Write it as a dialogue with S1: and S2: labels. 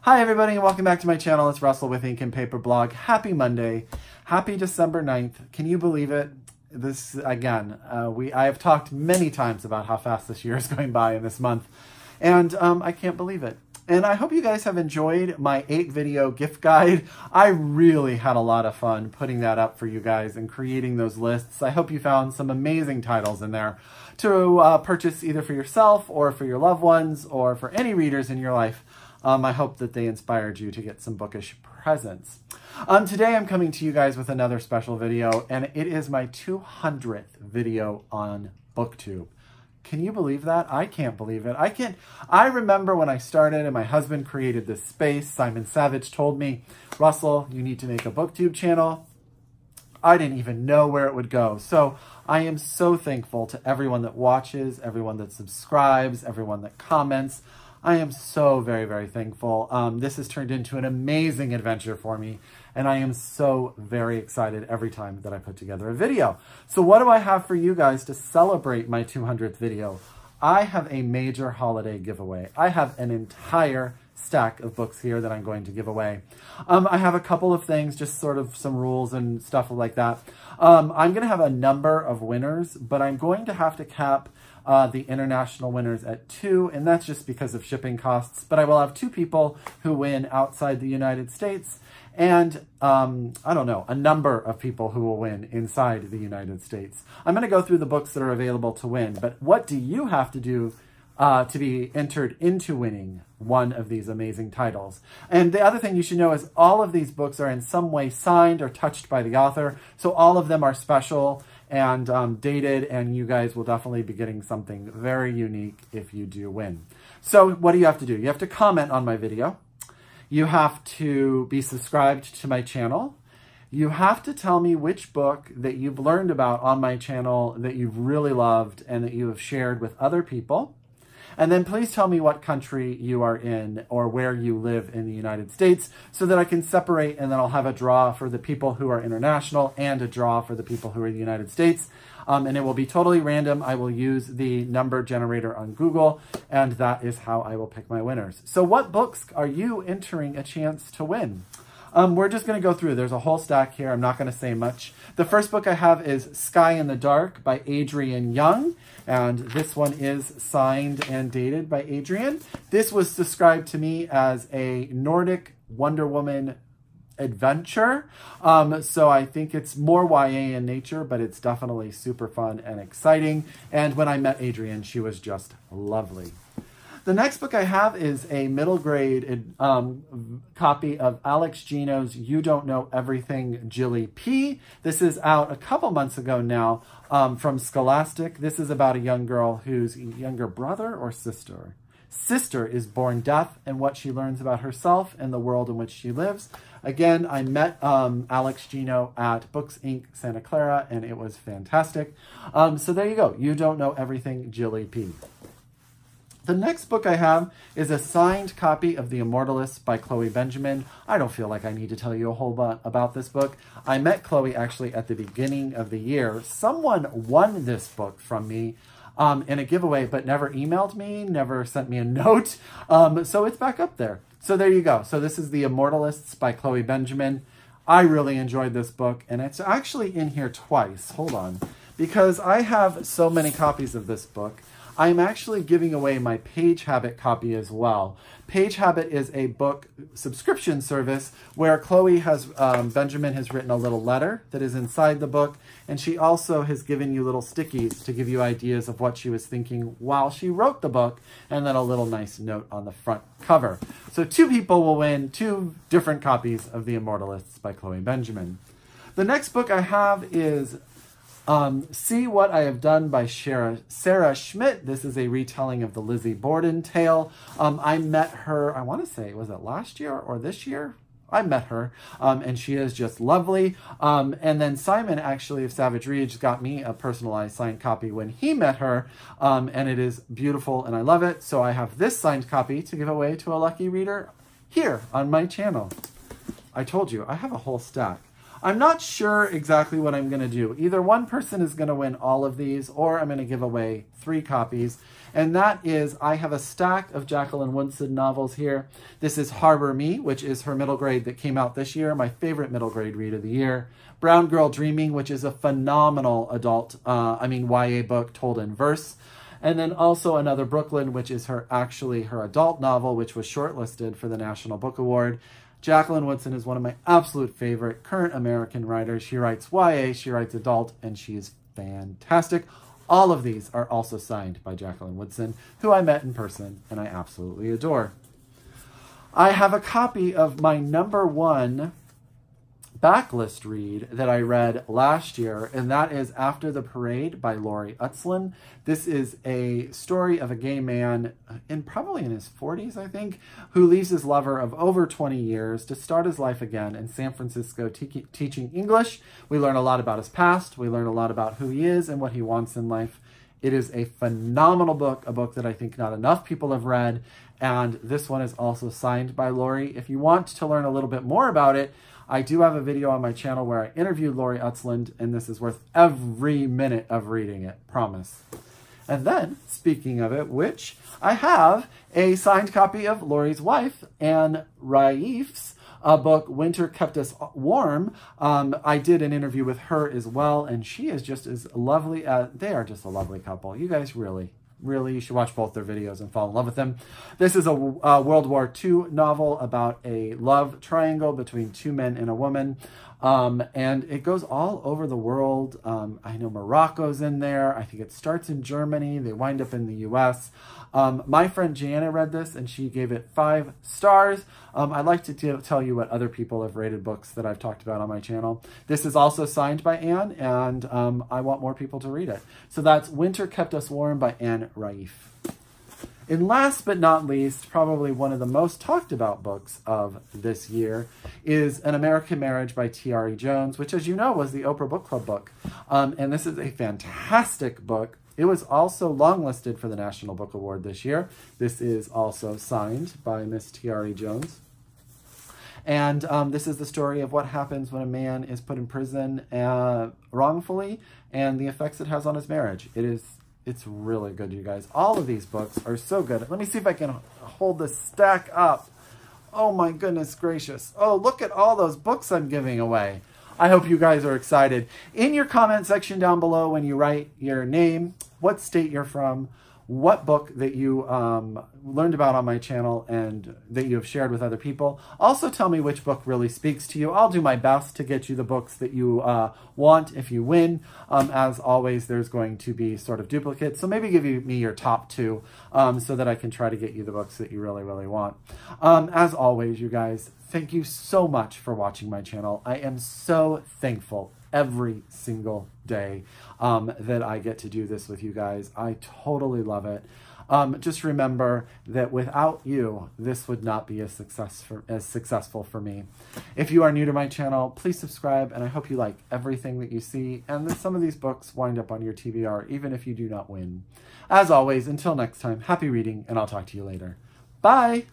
S1: Hi everybody and welcome back to my channel. It's Russell with Ink and Paper Blog. Happy Monday. Happy December 9th. Can you believe it? This, again, I have talked many times about how fast this year is going by in this month. And I can't believe it. And I hope you guys have enjoyed my 8-video gift guide. I really had a lot of fun putting that up for you guys and creating those lists. I hope you found some amazing titles in there to purchase either for yourself or for your loved ones or for any readers in your life. I hope that they inspired you to get some bookish presents. Today I'm coming to you guys with another special video, and it is my 200th video on BookTube. Can you believe that? I can't believe it. I remember when I started and my husband created this space, Simon Savage told me, Russell, you need to make a BookTube channel. I didn't even know where it would go. So I am so thankful to everyone that watches, everyone that subscribes, everyone that comments. I am so very, very thankful. This has turned into an amazing adventure for me, and I am so very excited every time that I put together a video. So what do I have for you guys to celebrate my 200th video? I have a major holiday giveaway. I have an entire stack of books here that I'm going to give away. I have a couple of things, just sort of some rules and stuff like that. I'm going to have a number of winners, but I'm going to have to cap the international winners at 2, and that's just because of shipping costs. But I will have 2 people who win outside the United States, and I don't know, a number of people who will win inside the United States. I'm going to go through the books that are available to win, but what do you have to do to be entered into winning one of these amazing titles? And the other thing you should know is all of these books are in some way signed or touched by the author, so all of them are special and dated, and you guys will definitely be getting something very unique if you do win. So what do you have to do? You have to comment on my video. You have to be subscribed to my channel. You have to tell me which book that you've learned about on my channel that you've really loved and that you have shared with other people. And then please tell me what country you are in or where you live in the United States so that I can separate, and then I'll have a draw for the people who are international and a draw for the people who are in the United States. And it will be totally random. I will use the number generator on Google, and that is how I will pick my winners. So what books are you entering a chance to win? We're just going to go through. There's a whole stack here. I'm not going to say much. The first book I have is Sky in the Dark by Adrienne Young. And this one is signed and dated by Adrienne. This was described to me as a Nordic Wonder Woman adventure. So I think it's more YA in nature, but it's definitely super fun and exciting. And when I met Adrienne, she was just lovely. The next book I have is a middle grade copy of Alex Gino's You Don't Know Everything, Jilly P. This is out a couple months ago now from Scholastic. This is about a young girl whose younger brother or sister is born deaf and what she learns about herself and the world in which she lives. Again, I met Alex Gino at Books Inc. Santa Clara, and it was fantastic. So there you go. You Don't Know Everything, Jilly P. The next book I have is a signed copy of The Immortalist by Chloe Benjamin. I don't feel like I need to tell you a whole lot about this book. I met Chloe actually at the beginning of the year. Someone won this book from me in a giveaway, but never emailed me, never sent me a note. So it's back up there. So there you go. So this is The Immortalists by Chloe Benjamin. I really enjoyed this book, and it's actually in here twice. Hold on. Because I have so many copies of this book, I'm actually giving away my Page Habit copy as well. Page Habit is a book subscription service where Chloe Benjamin has written a little letter that is inside the book, and she also has given you little stickies to give you ideas of what she was thinking while she wrote the book, and then a little nice note on the front cover. So 2 people will win 2 different copies of The Immortalists by Chloe Benjamin. The next book I have is See What I Have Done by Sarah Schmidt. This is a retelling of the Lizzie Borden tale. I met her, I want to say, was it last year or this year? I met her, and she is just lovely. And then Simon, actually, of Savage Reads, got me a personalized signed copy when he met her, and it is beautiful, and I love it. So I have this signed copy to give away to a lucky reader here on my channel. I told you, I have a whole stack. I'm not sure exactly what I'm going to do. Either one person is going to win all of these, or I'm going to give away 3 copies. And that is, I have a stack of Jacqueline Woodson novels here. This is Harbor Me, which is her middle grade that came out this year, my favorite middle grade read of the year. Brown Girl Dreaming, which is a phenomenal adult, YA book told in verse. And then also another Brooklyn, which is her adult novel, which was shortlisted for the National Book Award. Jacqueline Woodson is one of my absolute favorite current American writers. She writes YA, she writes adult, and she is fantastic. All of these are also signed by Jacqueline Woodson, who I met in person and I absolutely adore. I have a copy of my #1 backlist read that I read last year, and that is After the Parade by Laurie Utzland. This is a story of a gay man, probably in his 40s, I think, who leaves his lover of over 20 years to start his life again in San Francisco teaching English. We learn a lot about his past. We learn a lot about who he is and what he wants in life. It is a phenomenal book, a book that I think not enough people have read, and this one is also signed by Laurie. If you want to learn a little bit more about it, I do have a video on my channel where I interviewed Laurie Utzland, and this is worth every minute of reading it, promise. And then, speaking of it, which I have a signed copy of Laurie's wife, Anne Raif's book, Winter Kept Us Warm. I did an interview with her as well, and she is just as lovely. They are just a lovely couple. You guys really, you should watch both their videos and fall in love with them. This is a World War II novel about a love triangle between 2 men and a woman. And it goes all over the world. I know Morocco's in there. I think it starts in Germany. They wind up in the US. My friend Jana read this and she gave it 5 stars. I'd like to tell you what other people have rated books that I've talked about on my channel. This is also signed by Anne, and I want more people to read it. So that's Winter Kept Us Warm by Anne Raif. And last but not least, probably one of the most talked about books of this year is An American Marriage by Tayari Jones, which, as you know, was the Oprah Book Club book. And this is a fantastic book. It was also longlisted for the National Book Award this year. This is also signed by Miss Tayari Jones. And this is the story of what happens when a man is put in prison wrongfully and the effects it has on his marriage. It's really good, you guys. All of these books are so good. Let me see if I can hold this stack up. Oh my goodness gracious. Oh, look at all those books I'm giving away. I hope you guys are excited. In your comment section down below, when you write your name, what state you're from, what book that you learned about on my channel and that you have shared with other people. Also tell me which book really speaks to you. I'll do my best to get you the books that you want if you win. As always, there's going to be sort of duplicates. So maybe give me your top 2 so that I can try to get you the books that you really, really want. As always, you guys, thank you so much for watching my channel. I am so thankful every single day that I get to do this with you guys. I totally love it. Just remember that without you, this would not be as successful for me. If you are new to my channel, please subscribe, and I hope you like everything that you see, and that some of these books wind up on your TBR, even if you do not win. As always, until next time, happy reading, and I'll talk to you later. Bye!